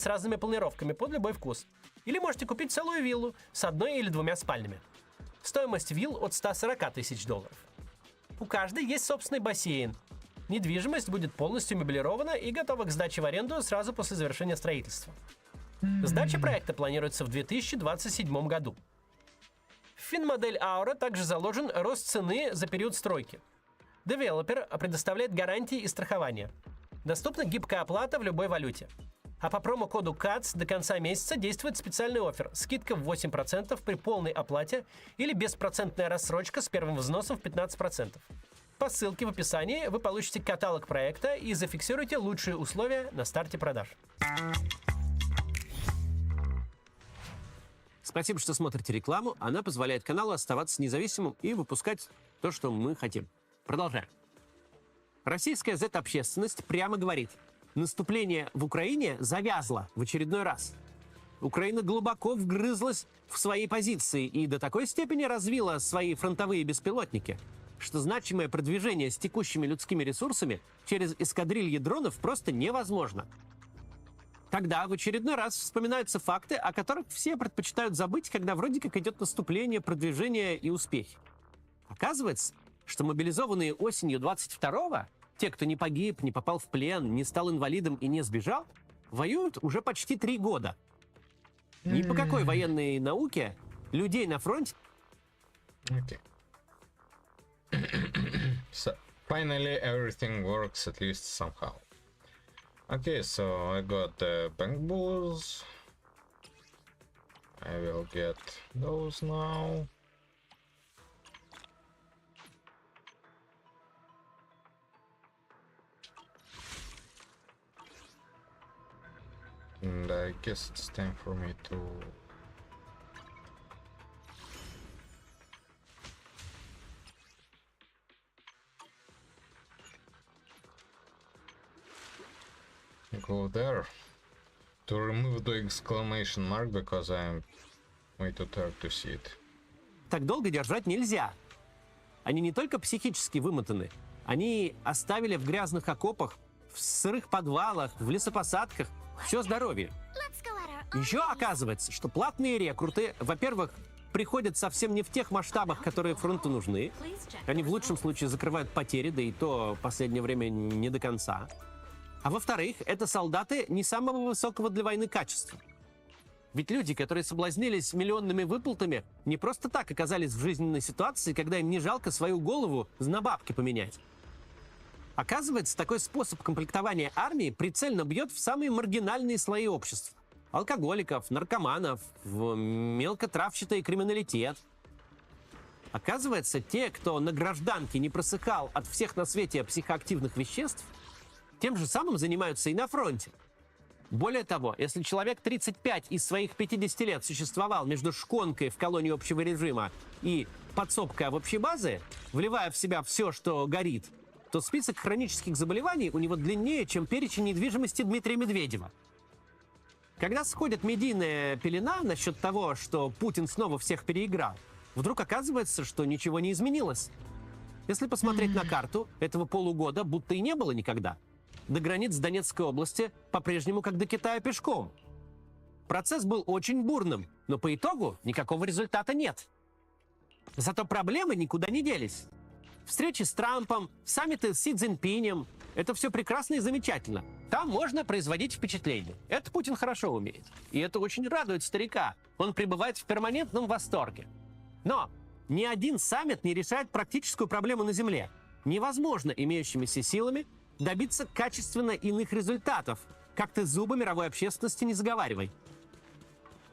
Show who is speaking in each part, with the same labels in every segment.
Speaker 1: с разными планировками под любой вкус. Или можете купить целую виллу с одной или двумя спальнями. Стоимость вилл от $140 тысяч. У каждой есть собственный бассейн. Недвижимость будет полностью меблирована и готова к сдаче в аренду сразу после завершения строительства. Сдача проекта планируется в 2027 году. В финмодель Aura также заложен рост цены за период стройки. Девелопер предоставляет гарантии и страхование. Доступна гибкая оплата в любой валюте. А по промокоду CATS до конца месяца действует специальный оффер. Скидка в 8% при полной оплате или беспроцентная рассрочка с первым взносом в 15%. По ссылке в описании вы получите каталог проекта и зафиксируете лучшие условия на старте продаж. Спасибо, что смотрите рекламу. Она позволяет каналу оставаться независимым и выпускать то, что мы хотим. Продолжаем. Российская Z-общественность прямо говорит: наступление в Украине завязло в очередной раз. Украина глубоко вгрызлась в свои позиции и до такой степени развила свои фронтовые беспилотники, что значимое продвижение с текущими людскими ресурсами через эскадрильи дронов просто невозможно. Тогда в очередной раз вспоминаются факты, о которых все предпочитают забыть, когда вроде как идет наступление, продвижение и успехи. Оказывается, что мобилизованные осенью 22-го, те, кто не погиб, не попал в плен, не стал инвалидом и не сбежал, воюют уже почти 3 года. Ни по какой военной науке людей на фронте...
Speaker 2: Okay. So, finally everything works at least somehow. Okay, so I got the bank bulls. I will get those now. And I guess it's time for me to go there to remove the exclamation mark because I'm way too tired to see it.
Speaker 1: Так долго держать нельзя. Они не только психически вымотаны, они оставили в грязных окопах, в сырых подвалах, в лесопосадках все здоровье. Еще оказывается, что платные рекруты, во-первых, приходят совсем не в тех масштабах, которые фронту нужны. Они в лучшем случае закрывают потери, да и то в последнее время не до конца. А во-вторых, это солдаты не самого высокого для войны качества. Ведь люди, которые соблазнились миллионными выплатами, не просто так оказались в жизненной ситуации, когда им не жалко свою голову на бабки поменять. Оказывается, такой способ комплектования армии прицельно бьет в самые маргинальные слои общества. Алкоголиков, наркоманов, в мелкотравчатый криминалитет. Оказывается, те, кто на гражданке не просыхал от всех на свете психоактивных веществ, тем же самым занимаются и на фронте. Более того, если человек 35 из своих 50 лет существовал между шконкой в колонии общего режима и подсобкой в общей базе, вливая в себя все, что горит, то список хронических заболеваний у него длиннее, чем перечень недвижимости Дмитрия Медведева. Когда сходит медийная пелена насчет того, что Путин снова всех переиграл, вдруг оказывается, что ничего не изменилось. Если посмотреть на карту, этого полугода будто и не было никогда. До границ Донецкой области по-прежнему как до Китая пешком. Процесс был очень бурным, но по итогу никакого результата нет. Зато проблемы никуда не делись. Встречи с Трампом, саммиты с Си Цзиньпинем – это все прекрасно и замечательно. Там можно производить впечатление. Это Путин хорошо умеет. И это очень радует старика. Он пребывает в перманентном восторге. Но ни один саммит не решает практическую проблему на Земле. Невозможно имеющимися силами добиться качественно иных результатов. Как ты зубы мировой общественности не заговаривай.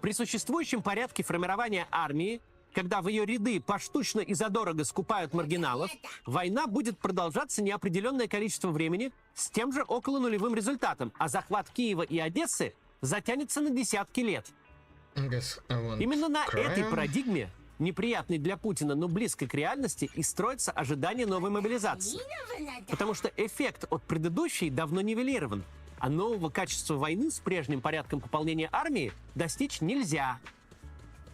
Speaker 1: При существующем порядке формирования армии, когда в ее ряды поштучно и задорого скупают маргиналов, война будет продолжаться неопределенное количество времени с тем же около нулевым результатом, а захват Киева и Одессы затянется на десятки лет. Именно на этой парадигме, неприятной для Путина, но близкой к реальности, и строится ожидание новой мобилизации. Потому что эффект от предыдущей давно нивелирован, а нового качества войны с прежним порядком пополнения армии достичь нельзя.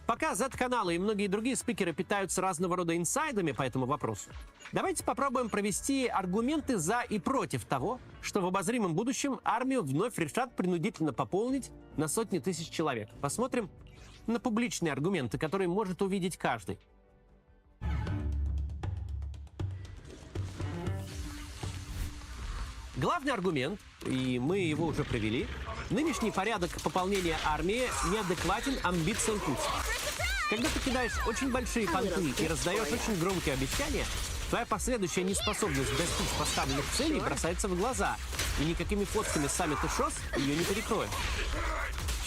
Speaker 1: Пока Z-каналы и многие другие спикеры питаются разного рода инсайдами по этому вопросу, давайте попробуем провести аргументы за и против того, что в обозримом будущем армию вновь решат принудительно пополнить на сотни тысяч человек. Посмотрим на публичные аргументы, которые может увидеть каждый. Главный аргумент, и мы его уже привели, нынешний порядок пополнения армии неадекватен амбициям Путина. Когда ты кидаешь очень большие понты и раздаешь очень громкие обещания, твоя последующая неспособность достичь поставленных целей бросается в глаза, и никакими фотками саммита ШОС ее не перекроют.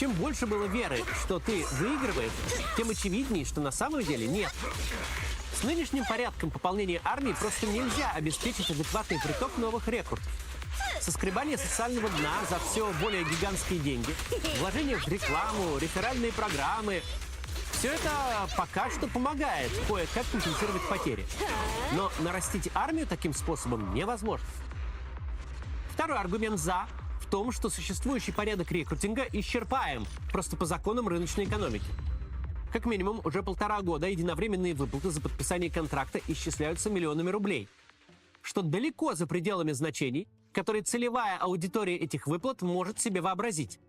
Speaker 1: Чем больше было веры, что ты выигрываешь, тем очевиднее, что на самом деле нет. С нынешним порядком пополнения армии просто нельзя обеспечить адекватный приток новых рекрутов. Соскребание социального дна за все более гигантские деньги, вложение в рекламу, реферальные программы – все это пока что помогает кое-как компенсировать потери. Но нарастить армию таким способом невозможно. Второй аргумент «за» в том, что существующий порядок рекрутинга исчерпаем просто по законам рыночной экономики. Как минимум, уже 1,5 года единовременные выплаты за подписание контракта исчисляются миллионами рублей, что далеко за пределами значений, которые целевая аудитория этих выплат может себе вообразить.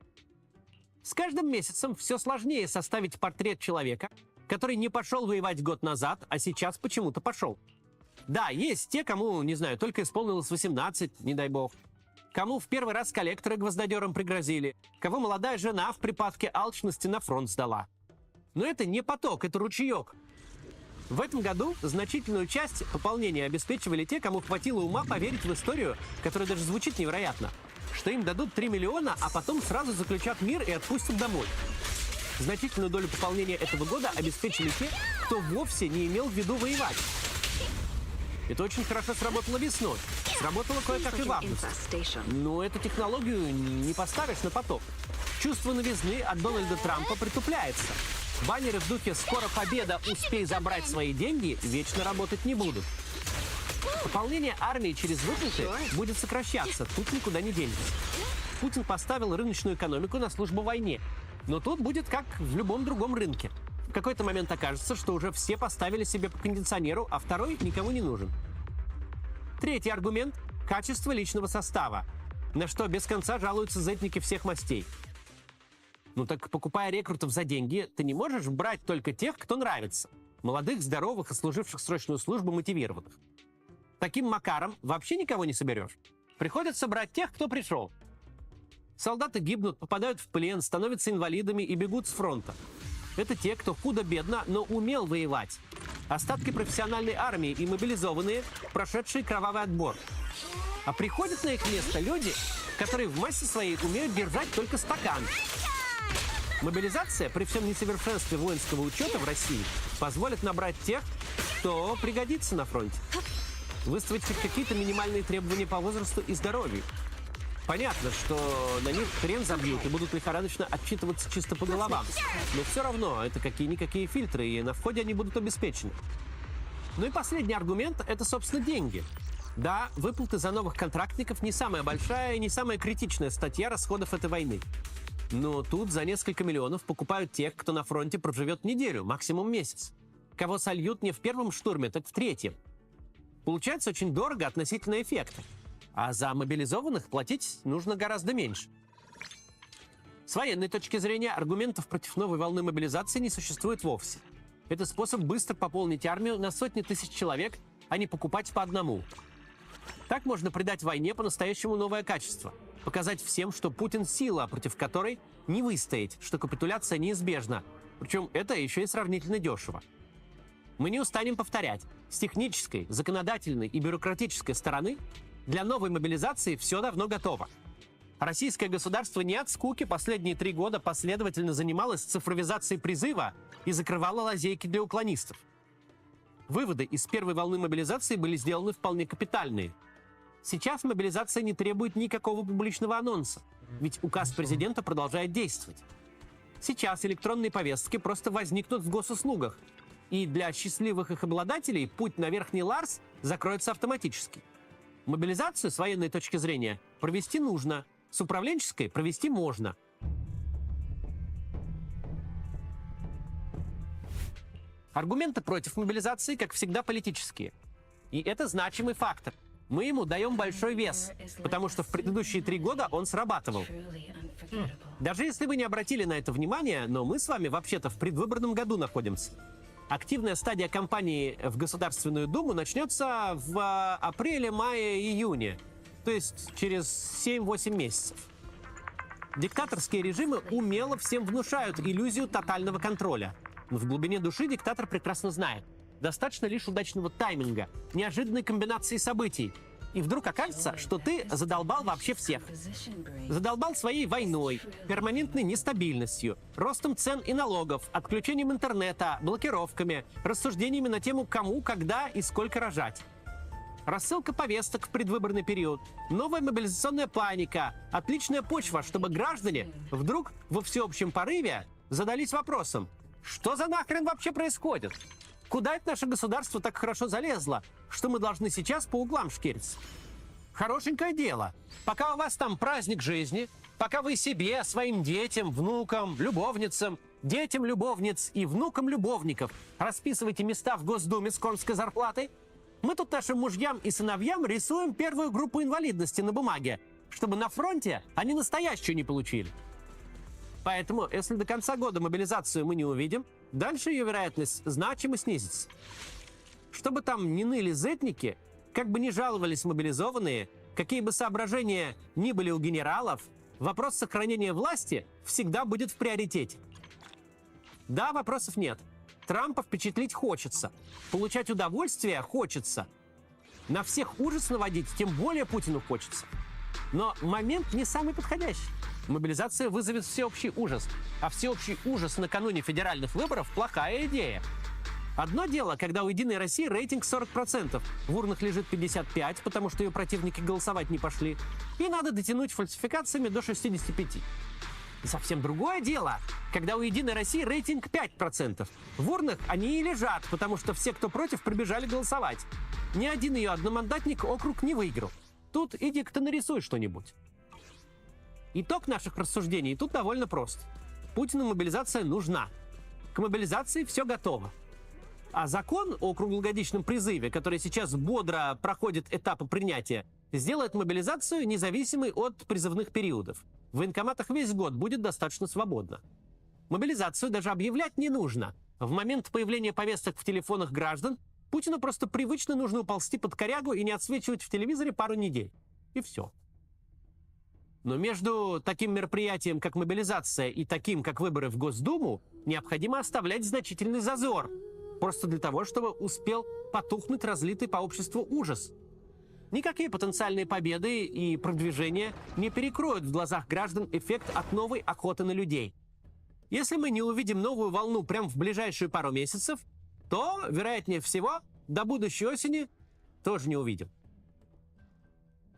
Speaker 1: С каждым месяцем все сложнее составить портрет человека, который не пошел воевать год назад, а сейчас почему-то пошел. Да, есть те, кому, не знаю, только исполнилось 18, не дай бог. Кому в первый раз коллекторы гвоздодером пригрозили, кого молодая жена в припадке алчности на фронт сдала. Но это не поток, это ручеек. В этом году значительную часть пополнения обеспечивали те, кому хватило ума поверить в историю, которая даже звучит невероятно, что им дадут 3 миллиона, а потом сразу заключат мир и отпустят домой. Значительную долю пополнения этого года обеспечили те, кто вовсе не имел в виду воевать. Это очень хорошо сработало весной. Сработало кое-как и в августе. Но эту технологию не поставишь на поток. Чувство новизны от Дональда Трампа притупляется. Баннеры в духе «Скоро победа, успей забрать свои деньги» вечно работать не будут. Пополнение армии через выплаты будет сокращаться, тут никуда не денешься. Путин поставил рыночную экономику на службу войне. Но тут будет как в любом другом рынке. В какой-то момент окажется, что уже все поставили себе по кондиционеру, а второй никому не нужен. Третий аргумент – качество личного состава, на что без конца жалуются зетники всех мастей. Ну так, покупая рекрутов за деньги, ты не можешь брать только тех, кто нравится. Молодых, здоровых и служивших срочную службу мотивированных. Таким макаром вообще никого не соберешь. Приходится брать тех, кто пришел. Солдаты гибнут, попадают в плен, становятся инвалидами и бегут с фронта. Это те, кто худо-бедно, но умел воевать. Остатки профессиональной армии и мобилизованные, прошедшие кровавый отбор. А приходят на их место люди, которые в массе своей умеют держать только стакан. Мобилизация, при всем несовершенстве воинского учета в России, позволит набрать тех, кто пригодится на фронте. Выставить хоть какие-то минимальные требования по возрасту и здоровью. Понятно, что на них хрен забьют и будут лихорадочно отчитываться чисто по головам. Но все равно это какие-никакие фильтры, и на входе они будут обеспечены. Ну и последний аргумент – это, собственно, деньги. Да, выплаты за новых контрактников не самая большая и не самая критичная статья расходов этой войны. Но тут за несколько миллионов покупают тех, кто на фронте проживет неделю, максимум месяц. Кого сольют не в первом штурме, так в третьем. Получается очень дорого относительно эффекта. А за мобилизованных платить нужно гораздо меньше. С военной точки зрения аргументов против новой волны мобилизации не существует вовсе. Это способ быстро пополнить армию на сотни тысяч человек, а не покупать по одному. Так можно придать войне по-настоящему новое качество. Показать всем, что Путин – сила, против которой не выстоять, что капитуляция неизбежна. Причем это еще и сравнительно дешево. Мы не устанем повторять. С технической, законодательной и бюрократической стороны для новой мобилизации все давно готово. Российское государство не от скуки последние 3 года последовательно занималось цифровизацией призыва и закрывало лазейки для уклонистов. Выводы из первой волны мобилизации были сделаны вполне капитальные. Сейчас мобилизация не требует никакого публичного анонса, ведь указ президента продолжает действовать. Сейчас электронные повестки просто возникнут в госуслугах, и для счастливых их обладателей путь на верхний Ларс закроется автоматически. Мобилизацию с военной точки зрения провести нужно, с управленческой провести можно. Аргументы против мобилизации, как всегда, политические. И это значимый фактор. Мы ему даем большой вес, потому что в предыдущие 3 года он срабатывал. Даже если вы не обратили на это внимание, но мы с вами вообще-то в предвыборном году находимся. Активная стадия кампании в Государственную Думу начнется в апреле, мае, июне. То есть через 7-8 месяцев. Диктаторские режимы умело всем внушают иллюзию тотального контроля. Но в глубине души диктатор прекрасно знает. Достаточно лишь удачного тайминга, неожиданной комбинации событий. И вдруг окажется, что ты задолбал вообще всех. Задолбал своей войной, перманентной нестабильностью, ростом цен и налогов, отключением интернета, блокировками, рассуждениями на тему кому, когда и сколько рожать. Рассылка повесток в предвыборный период, новая мобилизационная паника, отличная почва, чтобы граждане вдруг во всеобщем порыве задались вопросом, что за нахрен вообще происходит? Куда это наше государство так хорошо залезло, что мы должны сейчас по углам шкериться? Хорошенькое дело. Пока у вас там праздник жизни, пока вы себе, своим детям, внукам, любовницам, детям любовниц и внукам любовников расписываете места в Госдуме с конской зарплатой, мы тут нашим мужьям и сыновьям рисуем первую группу инвалидности на бумаге, чтобы на фронте они настоящую не получили. Поэтому, если до конца года мобилизацию мы не увидим, дальше ее вероятность значимо снизится. Чтобы там не ныли зетники, как бы ни жаловались мобилизованные, какие бы соображения ни были у генералов, вопрос сохранения власти всегда будет в приоритете. Да, вопросов нет. Трампа впечатлить хочется. Получать удовольствие хочется. На всех ужас наводить, тем более Путину хочется. Но момент не самый подходящий. Мобилизация вызовет всеобщий ужас. А всеобщий ужас накануне федеральных выборов – плохая идея. Одно дело, когда у «Единой России» рейтинг 40%, в урнах лежит 55%, потому что ее противники голосовать не пошли, и надо дотянуть фальсификациями до 65%. И совсем другое дело, когда у «Единой России» рейтинг 5%. В урнах они и лежат, потому что все, кто против, прибежали голосовать. Ни один ее одномандатник округ не выиграл. Тут иди-ка нарисуй что-нибудь. Итог наших рассуждений тут довольно прост. Путину мобилизация нужна. К мобилизации все готово. А закон о круглогодичном призыве, который сейчас бодро проходит этапы принятия, сделает мобилизацию независимой от призывных периодов. В военкоматах весь год будет достаточно свободно. Мобилизацию даже объявлять не нужно. В момент появления повесток в телефонах граждан Путину просто привычно нужно уползти под корягу и не отсвечивать в телевизоре пару недель. И все. Но между таким мероприятием, как мобилизация, и таким, как выборы в Госдуму, необходимо оставлять значительный зазор. Просто для того, чтобы успел потухнуть разлитый по обществу ужас. Никакие потенциальные победы и продвижения не перекроют в глазах граждан эффект от новой охоты на людей. Если мы не увидим новую волну прямо в ближайшие пару месяцев, то, вероятнее всего, до будущей осени тоже не увидим.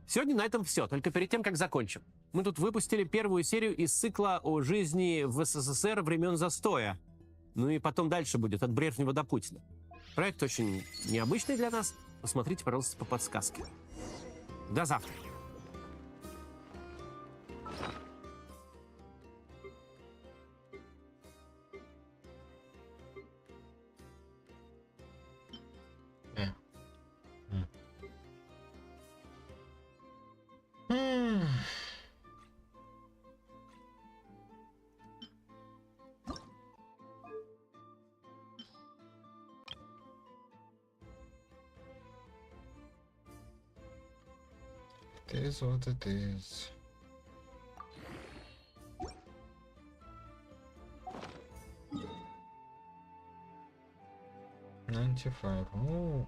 Speaker 1: Сегодня на этом все. Только перед тем, как закончим. Мы тут выпустили первую серию из цикла о жизни в СССР времен застоя. Ну и потом дальше будет от Брежнева до Путина. Проект очень необычный для нас. Посмотрите, пожалуйста, по подсказке. До завтра.
Speaker 2: It is what it is. $95. Oh.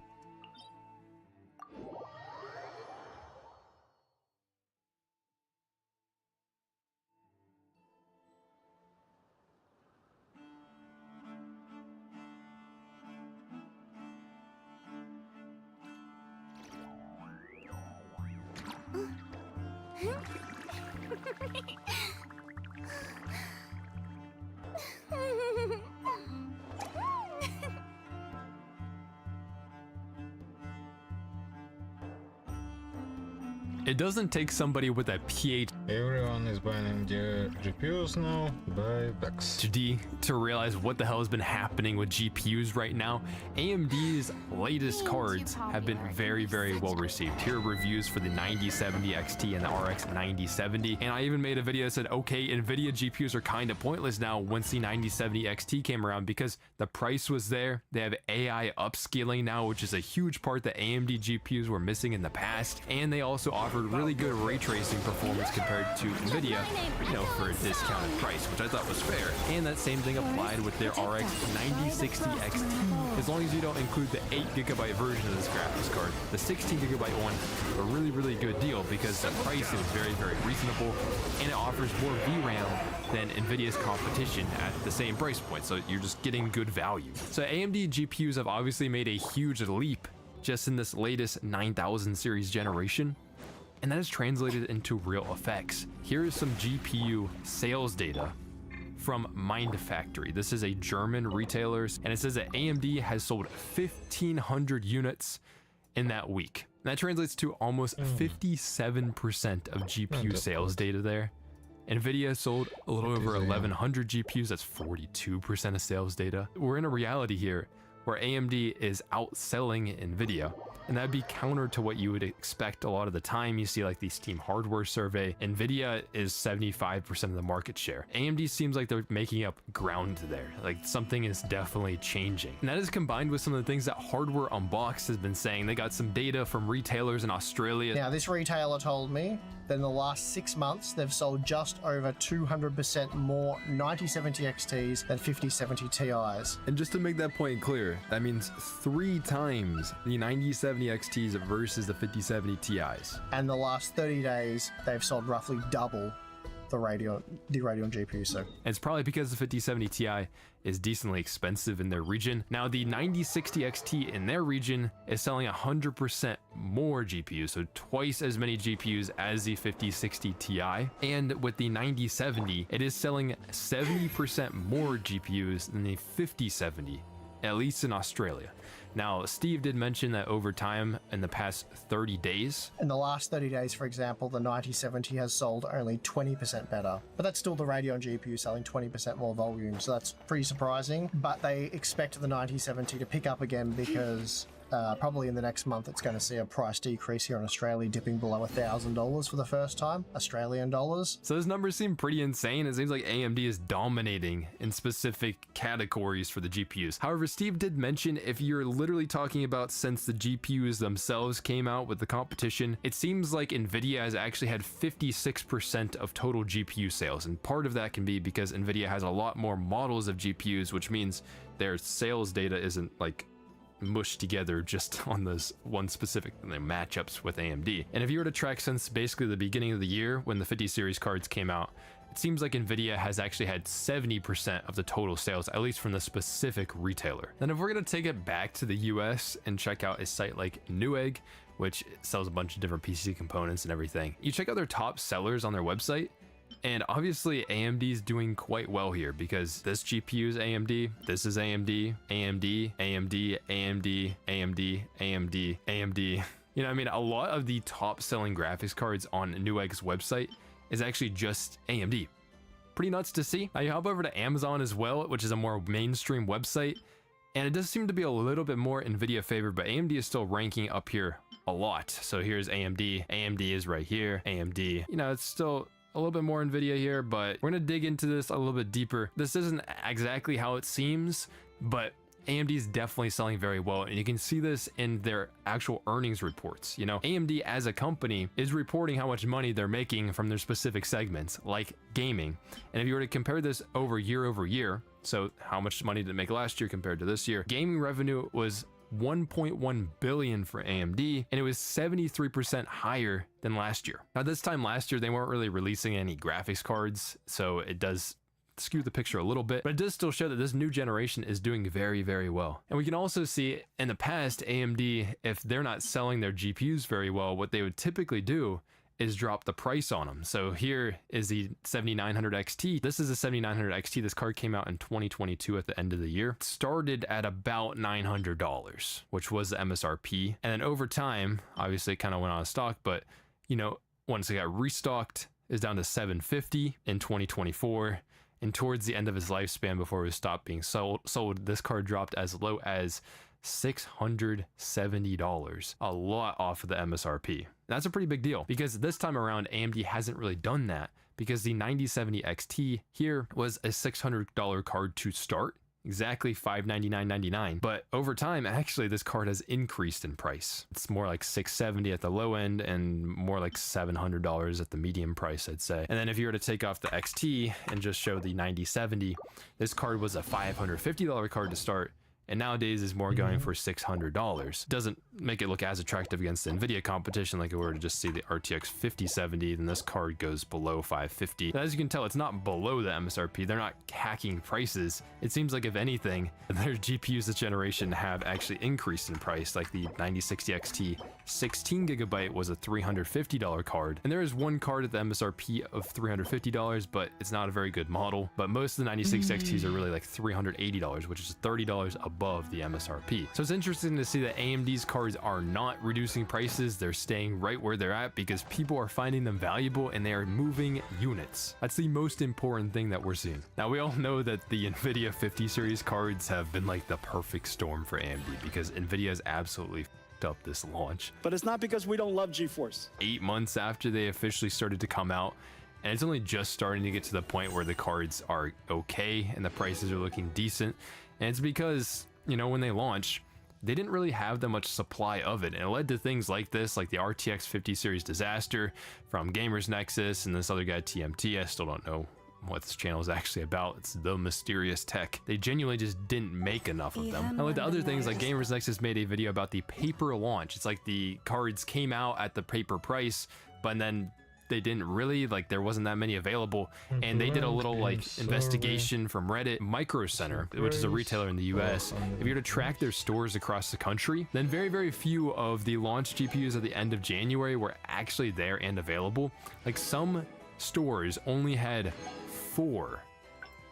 Speaker 3: It doesn't take somebody with a PhD
Speaker 2: Everyone is buying AMD GPUs now, buy Bex.
Speaker 3: To realize what the hell has been happening with GPUs right now, AMD's latest cards have been very, very well received. Here are reviews for the 9070 XT and the RX 9070, and I even made a video that said, okay, NVIDIA GPUs are kind of pointless now once the 9070 XT came around because the price was there. They have AI upscaling now, which is a huge part that AMD GPUs were missing in the past, and they also offered really good ray tracing performance compared to NVIDIA, you know, for a discounted price, which I thought was fair. And that same thing applied with their RX 9060 XT. As long as you don't include the 8GB version of this graphics card, the 16GB one, a really, really good deal because the price is very, very reasonable and it offers more VRAM than NVIDIA's competition at the same price point. So you're just getting good value. So AMD GPUs have obviously made a huge leap just in this latest 9000 series generation, and that is translated into real effects. Here is some GPU sales data from Mindfactory. This is a German retailer, and it says that AMD has sold 1,500 units in that week. And that translates to almost 57% of GPU sales data there. NVIDIA sold a little over 1,100 GPUs, that's 42% of sales data. We're in a reality here where AMD is outselling NVIDIA, and that'd be counter to what you would expect a lot of the time. You see like the Steam hardware survey, NVIDIA is 75% of the market share. AMD seems like they're making up ground there, like something is definitely changing. And that is combined with some of the things that Hardware Unboxed has been saying. They got some data from retailers in Australia.
Speaker 4: Now, this retailer told me that in the last 6 months, they've sold just over 200% more 9070 XTs than 5070 Ti's.
Speaker 3: And just to make that point clear, that means 3 times the 9070 XTs versus the 5070 Ti's.
Speaker 4: And the last 30 days, they've sold roughly double the Radeon GPU. So
Speaker 3: it's probably because the 5070 Ti is decently expensive in their region. Now the 9060 XT in their region is selling 100% more GPUs, so twice as many GPUs as the 5060 Ti. And with the 9070, it is selling 70% more GPUs than the 5070, at least in Australia. Now, Steve did mention that over time in the past 30 days.
Speaker 4: In the last 30 days, for example, the 9070 has sold only 20% better. But that's still the Radeon GPU selling 20% more volume, so that's pretty surprising. But they expect the 9070 to pick up again because probably in the next month it's going to see a price decrease here in Australia, dipping below $1,000 for the first time, Australian dollars.
Speaker 3: So those numbers seem pretty insane. It seems like AMD is dominating in specific categories for the GPUs. However, Steve did mention if you're literally talking about since the GPUs themselves came out with the competition, it seems like NVIDIA has actually had 56% of total GPU sales. And part of that can be because NVIDIA has a lot more models of GPUs, which means their sales data isn't like mushed together just on this one specific matchups with AMD. And if you were to track since basically the beginning of the year when the 50 series cards came out, it seems like NVIDIA has actually had 70% of the total sales, at least from the specific retailer. Then if we're going to take it back to the US and check out a site like Newegg, which sells a bunch of different PC components and everything, you check out their top sellers on their website, and obviously AMD is doing quite well here because this GPU is AMD, this is AMD, AMD, AMD, AMD, AMD, AMD, AMD. You know, I mean, a lot of the top selling graphics cards on Newegg's website is actually just AMD. Pretty nuts to see. Now you hop over to Amazon as well, which is a more mainstream website, and it does seem to be a little bit more NVIDIA favored, but AMD is still ranking up here a lot. So here's AMD, AMD is right here, AMD. You know, it's still a little bit more NVIDIA here, but we're gonna dig into this a little bit deeper. This isn't exactly how it seems, but AMD is definitely selling very well, and you can see this in their actual earnings reports. You know, AMD as a company is reporting how much money they're making from their specific segments, like gaming. And if you were to compare this over year, so how much money did it make last year compared to this year, gaming revenue was 1.1 billion for AMD, and it was 73% higher than last year. Now this time last year, they weren't really releasing any graphics cards, so it does skew the picture a little bit, but it does still show that this new generation is doing very, very well. And we can also see in the past, AMD, if they're not selling their GPUs very well, what they would typically do is drop the price on them. So here is the 7900 XT. This is a 7900 XT. This card came out in 2022 at the end of the year. It started at about $900, which was the MSRP. And then over time, obviously it kind of went out of stock, but you know, once it got restocked, is down to $750 in 2024. And towards the end of his lifespan, before it was stopped being sold, this card dropped as low as $670, a lot off of the MSRP. That's a pretty big deal because this time around, AMD hasn't really done that because the 9070 XT here was a $600 card to start. Exactly $599.99. But over time, actually, this card has increased in price. It's more like $670 at the low end and more like $700 at the medium price, I'd say. And then if you were to take off the XT and just show the 9070, this card was a $550 card to start. And nowadays is more going for $600. Doesn't make it look as attractive against the Nvidia competition. Like if we were to just see the RTX 5070, then this card goes below $550. And as you can tell, it's not below the MSRP. They're not hacking prices. It seems like if anything, their GPUs this generation have actually increased in price. Like the 9060 XT 16GB was a $350 card. And there is one card at the MSRP of $350, but it's not a very good model. But most of the 9060 XTs are really like $380, which is $30 above the MSRP. So it's interesting to see that AMD's cards are not reducing prices. They're staying right where they're at because people are finding them valuable and they are moving units. That's the most important thing that we're seeing. Now, we all know that the NVIDIA 50 series cards have been like the perfect storm for AMD because NVIDIA has absolutely f***ed up this launch.
Speaker 5: But it's not because we don't love GeForce.
Speaker 3: 8 months after they officially started to come out, and it's only just starting to get to the point where the cards are okay and the prices are looking decent. And it's because, you know, when they launched, they didn't really have that much supply of it. And it led to things like this, like the RTX 50 series disaster from Gamers Nexus and this other guy, TMT. I still don't know what this channel is actually about. It's The Mysterious Tech. They genuinely just didn't make enough of them. And like the other things, like Gamers Nexus made a video about the paper launch. It's like the cards came out at the paper price, but then they didn't really, like, there wasn't that many available, and they did a little like investigation from Reddit. Micro Center, which is a retailer in the US, if you were to track their stores across the country, then very few of the launch GPUs at the end of January were actually there and available. Like some stores only had 4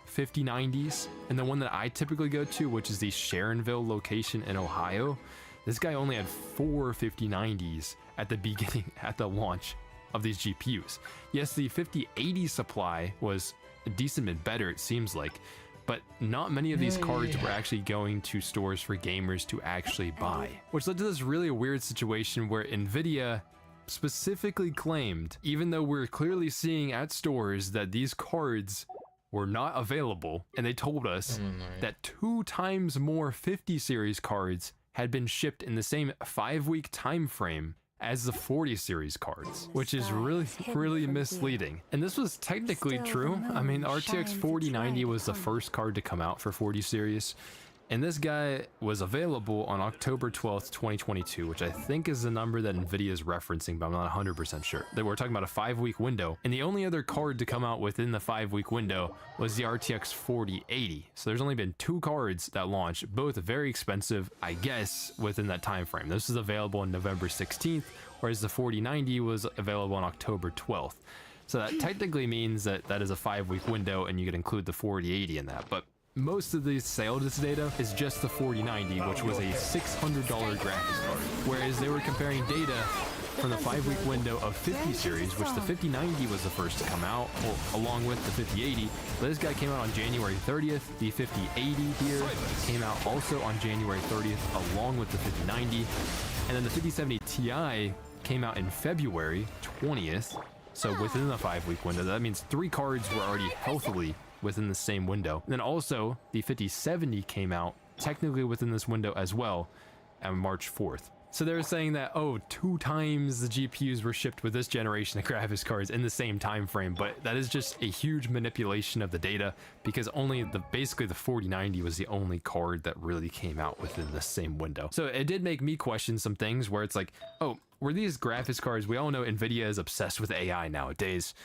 Speaker 3: 5090s, and the one that I typically go to, which is the Sharonville location in Ohio, this guy only had 4 5090s at the beginning, at the launch of these GPUs. Yes, the 5080 supply was a decent bit better, it seems like, but not many of these cards were actually going to stores for gamers to actually buy, which led to this really weird situation where Nvidia specifically claimed, even though we're clearly seeing at stores that these cards were not available, and they told us that 2 times more 50 series cards had been shipped in the same 5-week time frame as the 40 series cards, which is really misleading. And this was technically true. I mean, the RTX 4090 was the first card to come out for 40 series, and this guy was available on October 12th, 2022, which I think is the number that Nvidia is referencing, but I'm not 100% sure. That we're talking about a 5-week window, and the only other card to come out within the 5-week window was the RTX 4080. So there's only been 2 cards that launched, both very expensive, I guess, within that time frame. This is available on November 16th, whereas the 4090 was available on October 12th. So that technically means that that is a 5-week window, and you could include the 4080 in that. But most of the sales data is just the 4090, which was a $600 graphics card, whereas they were comparing data from the 5-week window of 50 series, which the 5090 was the first to come out, along with the 5080. But this guy came out on January 30th. The 5080 here came out also on January 30th, along with the 5090. And then the 5070 Ti came out in February 20th. So within the 5-week window, that means 3 cards were already healthily within the same window. And then also the 5070 came out technically within this window as well on March 4th. So they were saying that, oh, 2 times the GPUs were shipped with this generation of graphics cards in the same time frame, but that is just a huge manipulation of the data because only basically the 4090 was the only card that really came out within the same window. So it did make me question some things where it's like, oh, were these graphics cards, we all know Nvidia is obsessed with AI nowadays.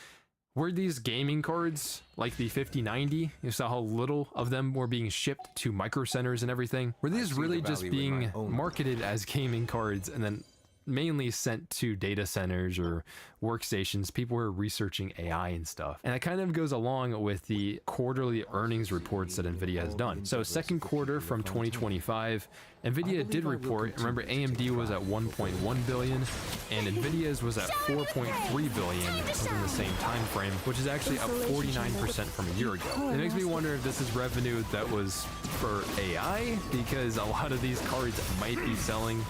Speaker 3: Were these gaming cards like the 5090? You saw how little of them were being shipped to Micro Centers and everything. Were these really just being marketed as gaming cards and then mainly sent to data centers or workstations, people who are researching AI and stuff. And that kind of goes along with the quarterly earnings reports that NVIDIA has done. So second quarter from 2025, NVIDIA did report, remember AMD was at 1.1 billion and NVIDIA's was at 4.3 billion within the same time frame, which is actually up 49% from a year ago. It makes me wonder if this is revenue that was for AI, because a lot of these cards might be selling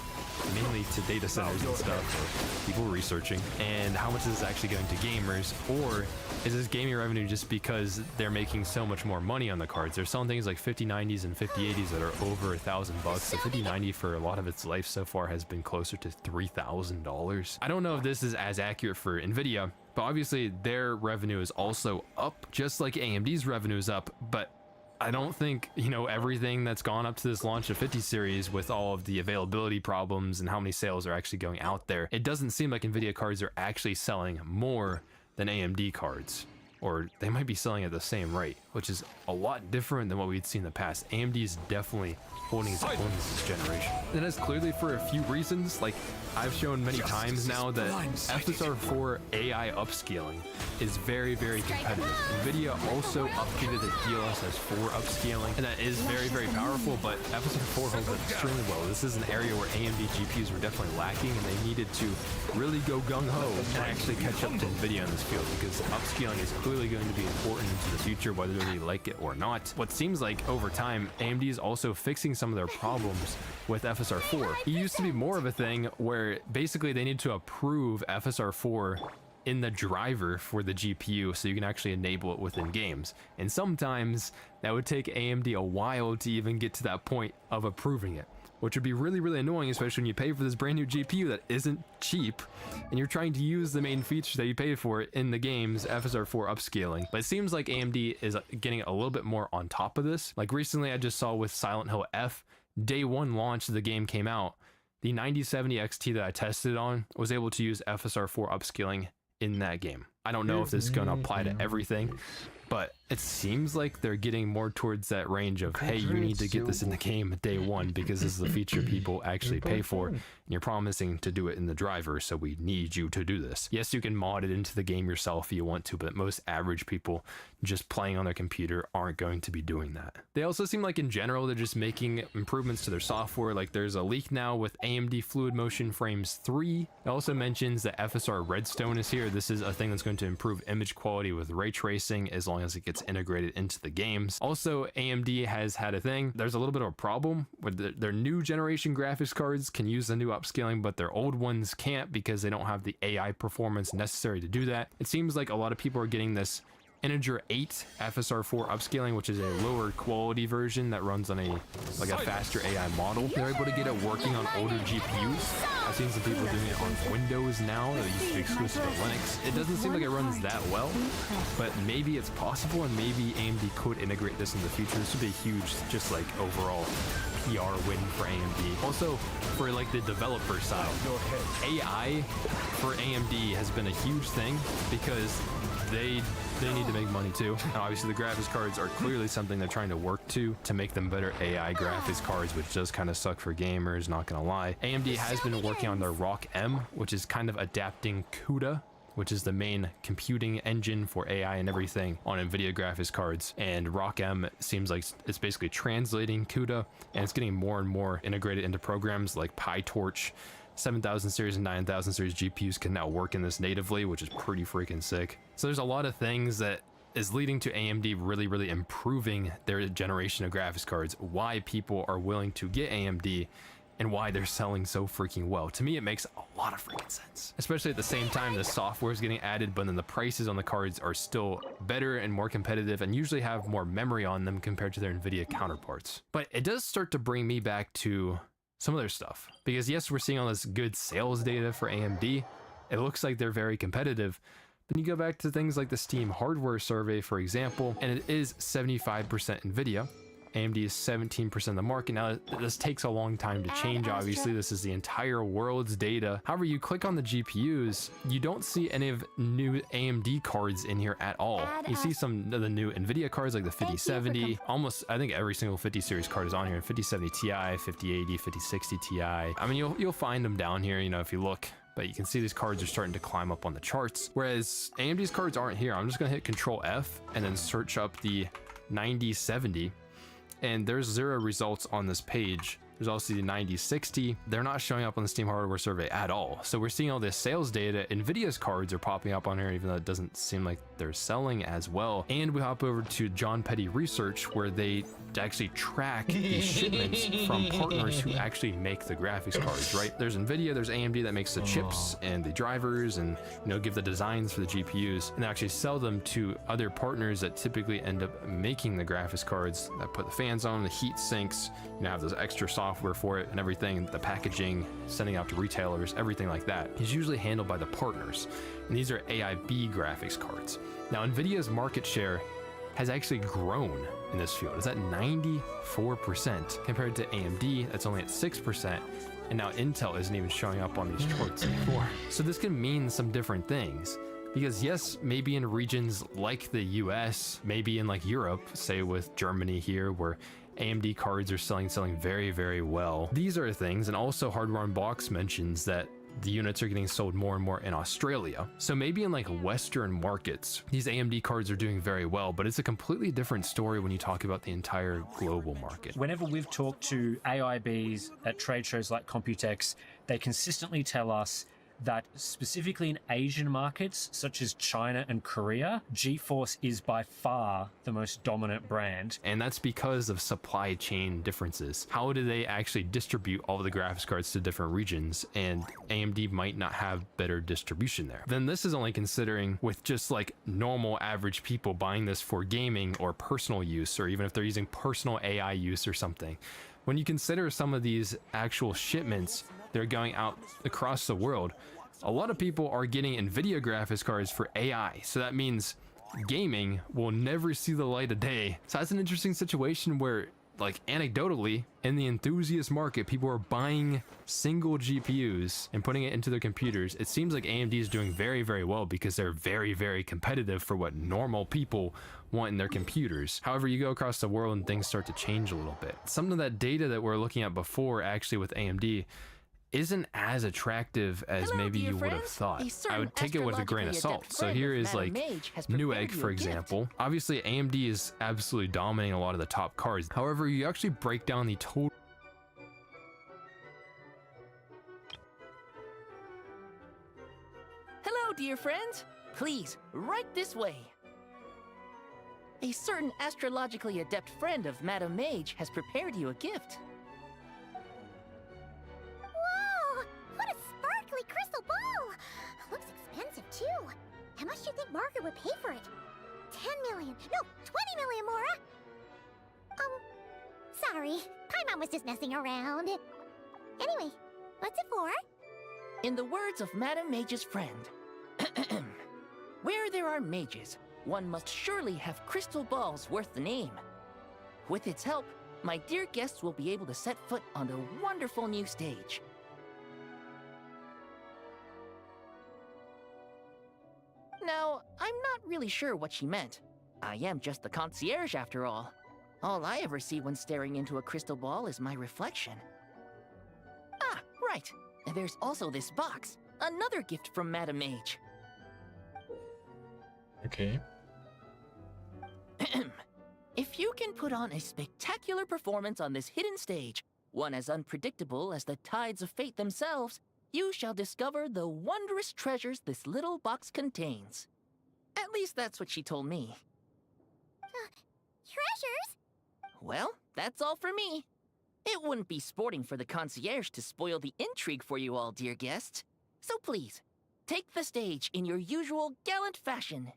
Speaker 3: mainly to data centers and stuff, or people researching, and how much is this actually going to gamers, or is this gaming revenue just because they're making so much more money on the cards? They're selling things like 5090s and 5080s that are over $1,000. The 5090 for a lot of its life so far has been closer to $3,000. I don't know if this is as accurate for NVIDIA, but obviously their revenue is also up, just like AMD's revenue is up, but I don't think, you know, everything that's gone up to this launch of 50 series with all of the availability problems and how many sales are actually going out there, it doesn't seem like NVIDIA cards are actually selling more than AMD cards, or they might be selling at the same rate, which is a lot different than what we'd seen in the past. AMD is definitely holding its own this generation. And that's clearly for a few reasons. Like I've shown many times now that FSR4 AI upscaling is very, very competitive. NVIDIA also upgraded the DLSS4 upscaling, and that is very, very powerful, but FSR4 holds up extremely well. This is an area where AMD GPUs were definitely lacking, and they needed to really go gung-ho and actually catch up to NVIDIA in this field, because upscaling is clearly going to be important into the future, whether they like it or not. What seems like over time, AMD is also fixing some of their problems with FSR4. It used to be more of a thing where basically they need to approve FSR4 in the driver for the GPU so you can actually enable it within games. And sometimes that would take AMD a while to even get to that point of approving it, which would be really, really annoying, especially when you pay for this brand new GPU that isn't cheap and you're trying to use the main features that you pay for in the games, FSR4 upscaling. But it seems like AMD is getting a little bit more on top of this. Like recently I just saw with Silent Hill F, day one launch the game came out, the 9070 XT that I tested on was able to use FSR4 upscaling in that game. I don't know if this is going to apply to everything, but it seems like they're getting more towards that range of, hey, you need to get this in the game day one because this is a feature people actually pay for, and you're promising to do it in the driver, so we need you to do this. Yes, you can mod it into the game yourself if you want to, but most average people just playing on their computer aren't going to be doing that. They also seem like in general they're just making improvements to their software. Like there's a leak now with AMD Fluid Motion Frames 3. It also mentions that FSR Redstone is here. This is a thing that's going to improve image quality with ray tracing as long as it gets integrated into the games. Also, AMD has had a thing. There's a little bit of a problem with their new generation graphics cards can use the new upscaling, but their old ones can't because they don't have the AI performance necessary to do that. It seems like a lot of people are getting this Integer 8 FSR4 upscaling, which is a lower quality version that runs on a faster AI model. They're able to get it working on older GPUs. I've seen some people doing it on Windows now that used to be exclusive to Linux. It doesn't seem like it runs that well, but maybe it's possible, and maybe AMD could integrate this in the future. This would be a huge, just like overall PR win for AMD. Also, for like the developer side, AI for AMD has been a huge thing because they need to make money too. And obviously the graphics cards are clearly something they're trying to work to make them better AI graphics cards, which does kind of suck for gamers, not gonna lie. AMD has been working on their Rock M, which is kind of adapting CUDA, which is the main computing engine for AI and everything on NVIDIA graphics cards. And Rock M seems like it's basically translating CUDA, and it's getting more and more integrated into programs like PyTorch. 7000 series and 9000 series GPUs can now work in this natively, which is pretty freaking sick. So there's a lot of things that is leading to AMD really, really improving their generation of graphics cards, why people are willing to get AMD, and why they're selling so freaking well. To me, it makes a lot of freaking sense. Especially at the same time, the software is getting added, but then the prices on the cards are still better and more competitive and usually have more memory on them compared to their NVIDIA counterparts. But it does start to bring me back to some other stuff, because yes, we're seeing all this good sales data for AMD. It looks like they're very competitive. Then you go back to things like the Steam hardware survey, for example, and it is 75% NVIDIA AMD is 17% of the market. Now, this takes a long time to change, obviously. This is the entire world's data. However, you click on the GPUs, you don't see any of new AMD cards in here at all. You see some of the new NVIDIA cards like the 5070. Almost, I think every single 50 series card is on here. 5070 Ti, 5080, 5060 Ti. I mean, you'll find them down here, you know, if you look. But you can see these cards are starting to climb up on the charts, whereas AMD's cards aren't here. I'm just gonna hit Control F and then search up the 9070, and there's 0 results on this page. There's also the 9060. They're not showing up on the Steam Hardware Survey at all. So we're seeing all this sales data. NVIDIA's cards are popping up on here, even though it doesn't seem like they're selling as well. And we hop over to John Petty Research, where they actually track these shipments from partners who actually make the graphics cards, right? There's NVIDIA, there's AMD that makes the chips and the drivers and, you know, give the designs for the GPUs, and they actually sell them to other partners that typically end up making the graphics cards, that put the fans on, the heat sinks, you know, have those extra software for it and everything, the packaging, sending out to retailers, everything like that is usually handled by the partners. And these are AIB graphics cards. Now, NVIDIA's market share has actually grown in this field. It's at 94% compared to AMD, that's only at 6%. And now Intel isn't even showing up on these charts anymore. So this can mean some different things. Because yes, maybe in regions like the US, maybe in like Europe, say with Germany here, where AMD cards are selling very, very well. These are things, and also Hardware Unboxed mentions that the units are getting sold more and more in Australia. So maybe in like Western markets, these AMD cards are doing very well, but it's a completely different story when you talk about the entire global market.
Speaker 6: Whenever we've talked to AIBs at trade shows like Computex, they consistently tell us that specifically in Asian markets such as China and Korea, GeForce is by far the most dominant brand.
Speaker 3: And that's because of supply chain differences. How do they actually distribute all of the graphics cards to different regions? And AMD might not have better distribution there. Then this is only considering with just like normal average people buying this for gaming or personal use, or even if they're using personal AI use or something. When you consider some of these actual shipments, they're going out across the world. A lot of people are getting NVIDIA graphics cards for AI. So that means gaming will never see the light of day. So that's an interesting situation where, like, anecdotally, in the enthusiast market, people are buying single GPUs and putting it into their computers. It seems like AMD is doing very, very well because they're very, very competitive for what normal people want in their computers. However, you go across the world and things start to change a little bit. Some of that data that we're looking at before, actually with AMD, isn't as attractive as maybe you would have thought. I would take it with a grain of salt. So here is like Newegg, for example. Obviously, AMD is absolutely dominating a lot of the top cards. However, you actually break down the total.
Speaker 7: Hello, dear friends. Please, right this way. A certain astrologically adept friend of Madame Mage has prepared you a gift.
Speaker 8: Whoa! What a sparkly crystal ball! Looks expensive, too. How much do you think Margaret would pay for it? 10 million. No, 20 million, Mora! Sorry. Paimon was just messing around. Anyway, what's it for?
Speaker 7: In the words of Madame Mage's friend, where there are mages, one must surely have crystal balls worth the name. With its help, my dear guests will be able to set foot on a wonderful new stage. Now, I'm not really sure what she meant. I am just the concierge after all. All I ever see when staring into a crystal ball is my reflection. Ah, right. And there's also this box. Another gift from Madame Mage.
Speaker 2: Okay.
Speaker 7: If you can put on a spectacular performance on this hidden stage, one as unpredictable as the tides of fate themselves, you shall discover the wondrous treasures this little box contains. At least that's what she told me.
Speaker 8: Treasures?
Speaker 7: Well, that's all for me. It wouldn't be sporting for the concierge to spoil the intrigue for you all, dear guests. So please, take the stage in your usual gallant fashion.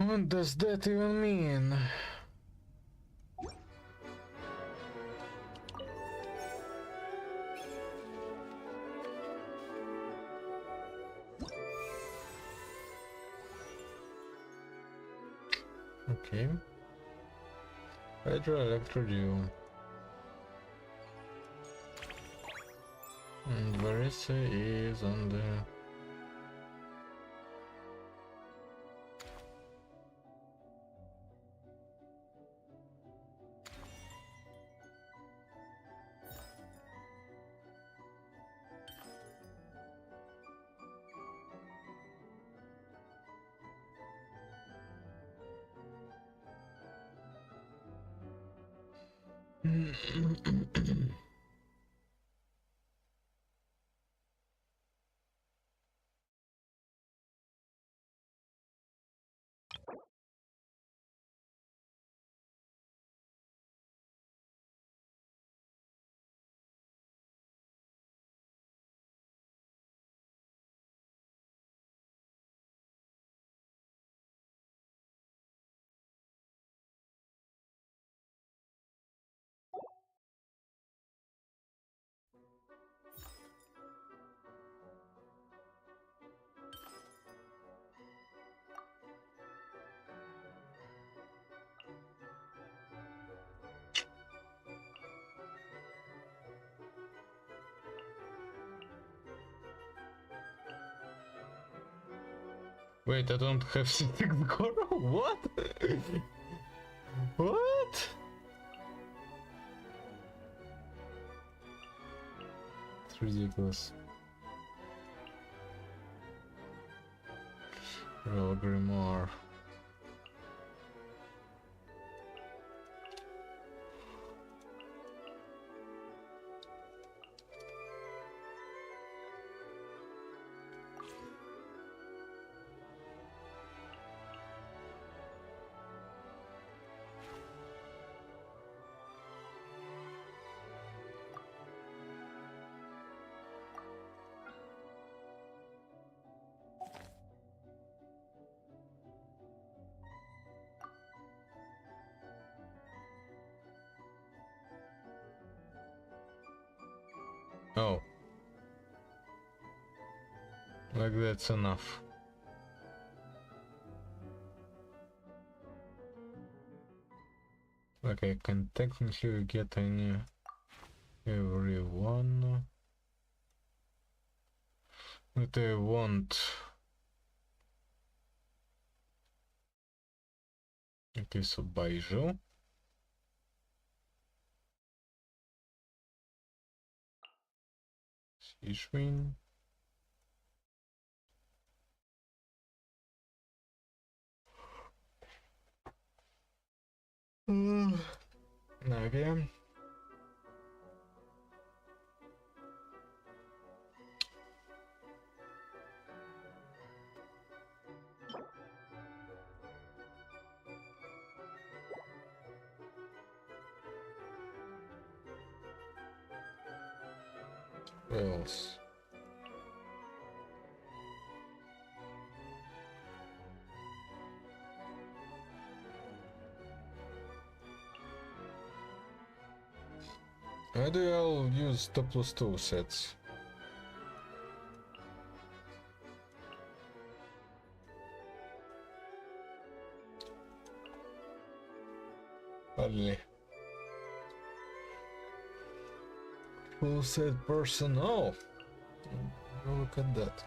Speaker 2: What does that even mean? Okay. Hydro Electro Duo. And Varese is on the... Wait, I don't have six Goro? What? What? It's ridiculous. Real Grimoire. Oh. Like that's enough. Like I can technically get any every one. But I want. Okay, so Baijo. Ishwin. Okay. What else? Why do I'll use 2+2 sets? Hardly. Full set person. Oh! Look at that.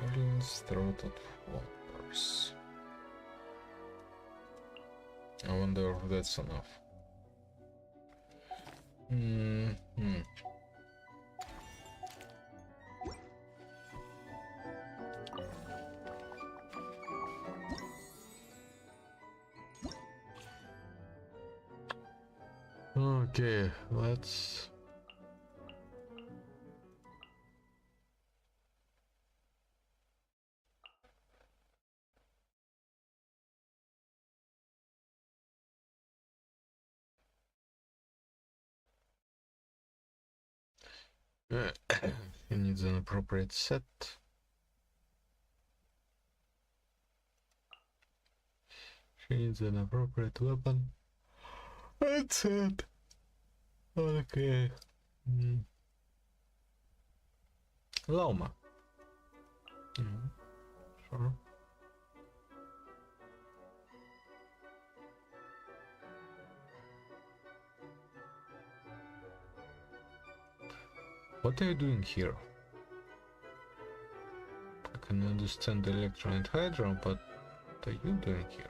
Speaker 2: Aliens throated waters. I wonder if that's enough. Okay, let's... She needs an appropriate set. She needs an appropriate weapon. That's it. Okay. Loma. Sure. What are you doing here? I can understand the Electro and Hydra, but what are you doing here?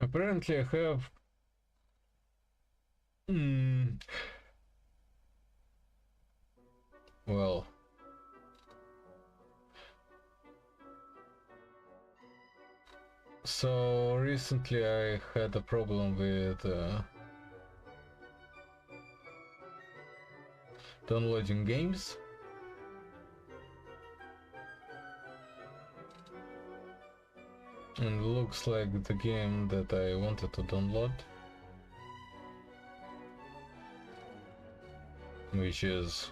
Speaker 2: Apparently, I have. Well. So recently I had a problem with downloading games. And looks like the game that I wanted to download, which is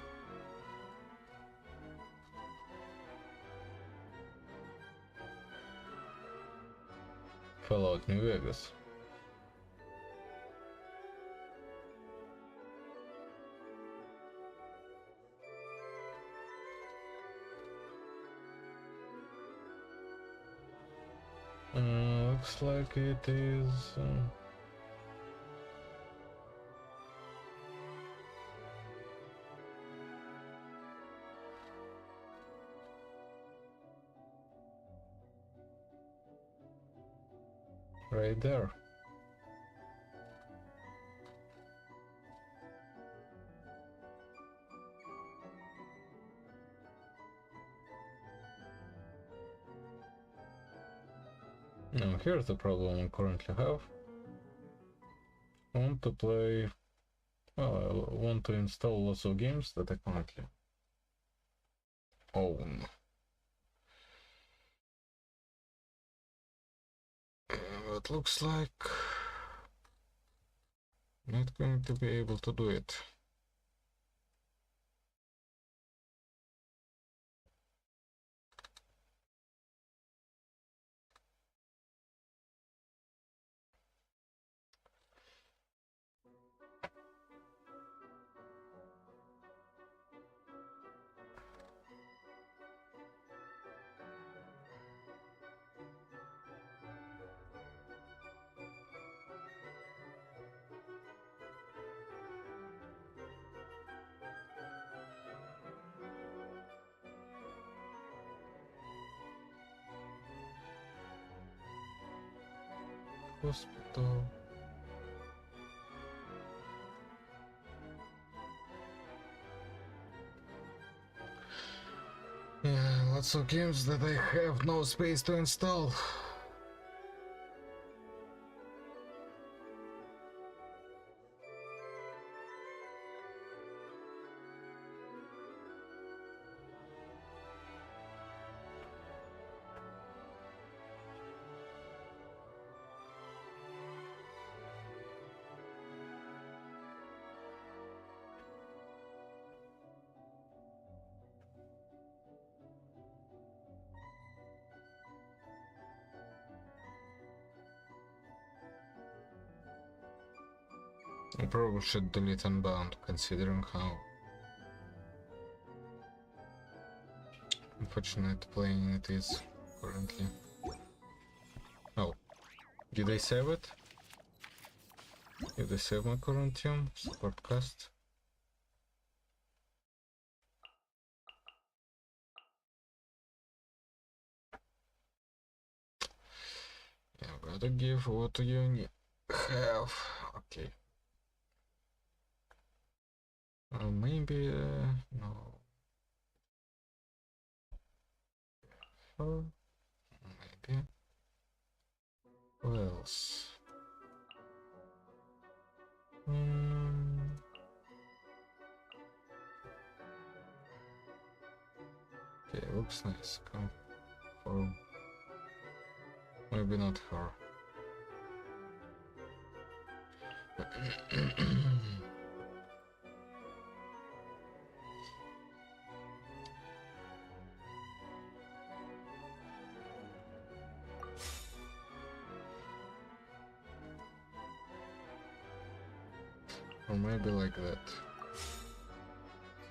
Speaker 2: Fallout New Vegas. Looks like it is right there. Now here's the problem I currently have. I want to play, well, I want to install lots of games that I currently own. But looks like not going to be able to do it. Hospital. Yeah, lots of games that I have no space to install. I probably should delete Unbound, considering how unfortunate playing it is currently. Oh, did I save it? Did I save my current team? Support cast? Yeah, gotta give what you need. Have. Okay. Maybe no. Maybe. Who else? Okay, looks nice. Go for... Maybe not her. Or maybe like that.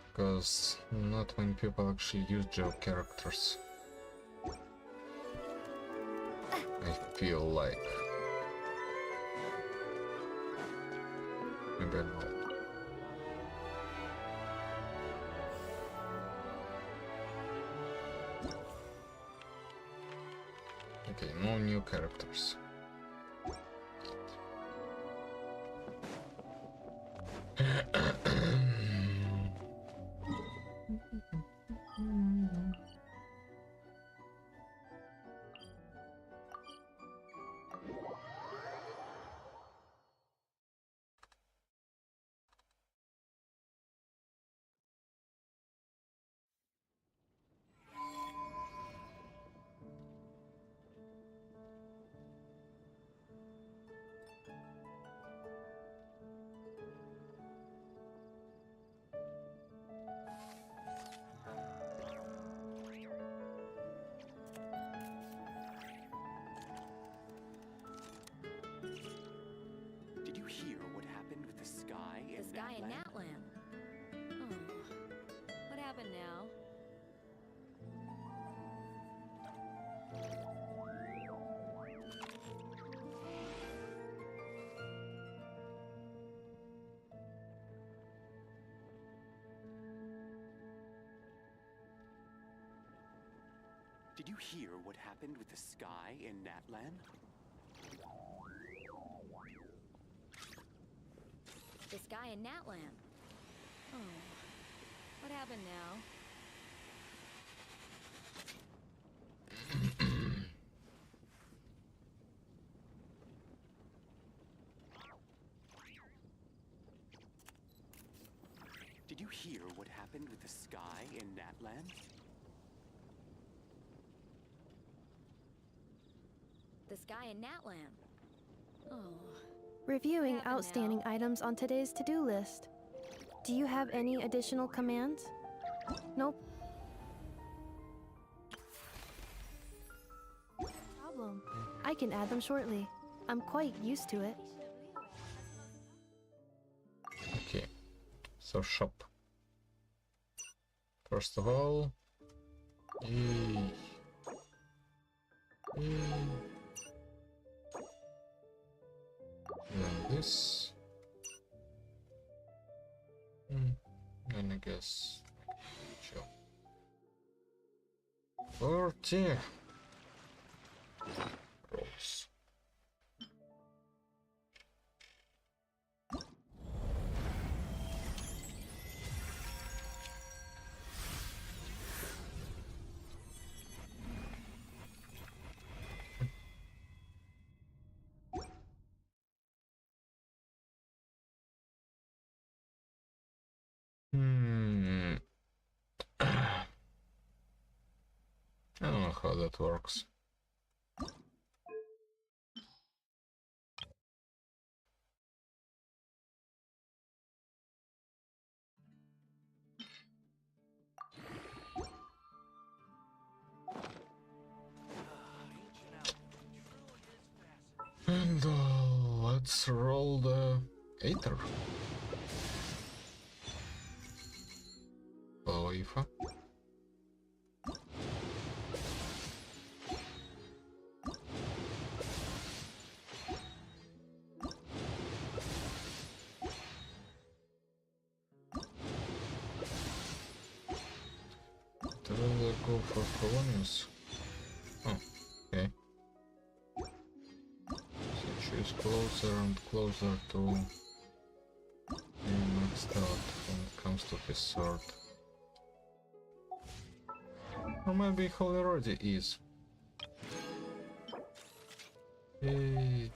Speaker 2: Because not many people actually use Joe characters. I feel like. Maybe I'm wrong. Okay, no new characters.
Speaker 9: Did you hear what happened with the sky in
Speaker 10: The sky in
Speaker 9: Natland?
Speaker 10: Natlan. Oh. What happened now?
Speaker 9: Did you hear what happened with the sky in Natlan?
Speaker 10: The sky in Natlan. Oh. What happened now?
Speaker 9: Did you hear what happened with the sky in Natlan?
Speaker 10: The sky in Natlan. Oh.
Speaker 11: Reviewing
Speaker 10: What happened
Speaker 11: outstanding
Speaker 10: now?
Speaker 11: items on today's to-do list. Do you have any additional commands? Nope. No problem. I can add them shortly. I'm quite used to it.
Speaker 2: Okay, so shop. First of all, then this, and I guess chill. 40 rolls. I don't know how that works. And let's roll the Aether. Follow Aoife. Will I go for Polonius? Oh, okay. So choose closer and closer to being maxed out when it comes to his sword. Or maybe he already is. Yay.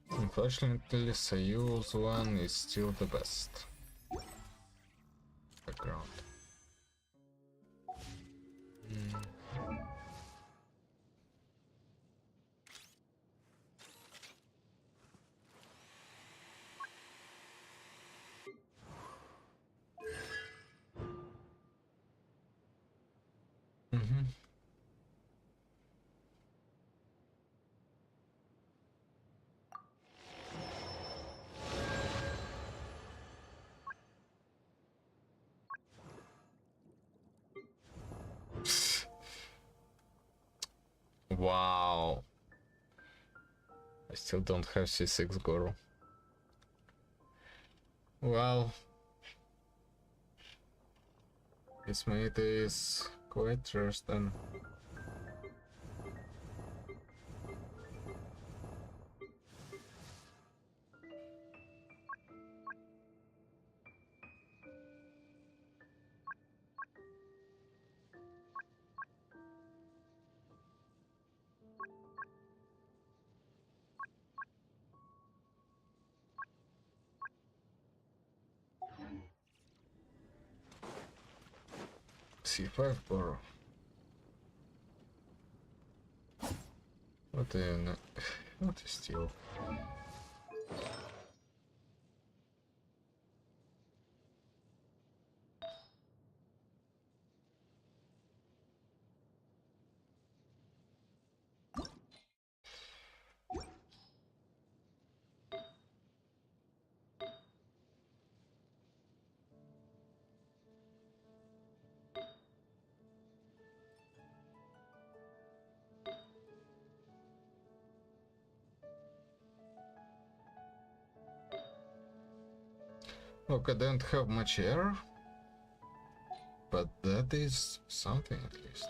Speaker 2: Unfortunately, Soyuz 1 is still the best. Background. Wow. I still don't have C6 Goro. Well, this mate is quite worse then. C5 Goro. What a what a steal. Look, I don't have much air, but that is something at least.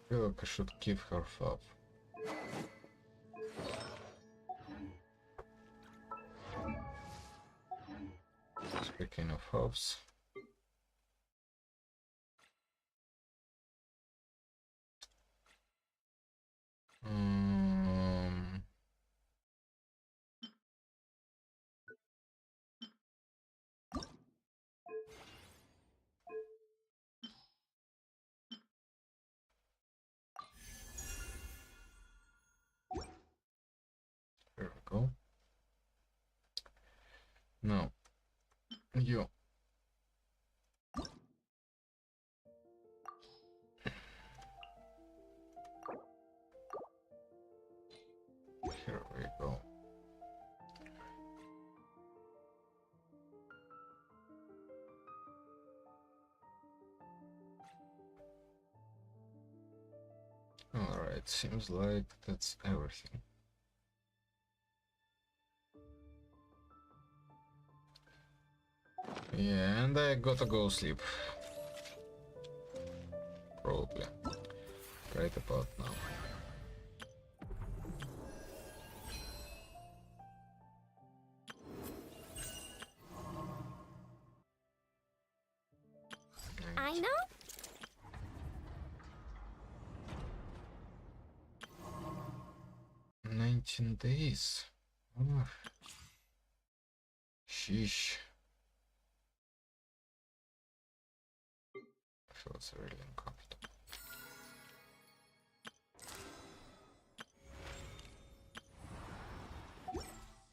Speaker 2: I feel like I should give her FAB. Speaking of hopes, here we go. No, you. Here we go. Alright, seems like that's everything. Yeah, and I gotta go sleep. Probably. Right about now.
Speaker 8: I know.
Speaker 2: 19 days. Oh. Sheesh. Feels really uncomfortable.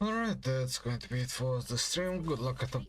Speaker 2: Alright, that's going to be it for the stream. Good luck at the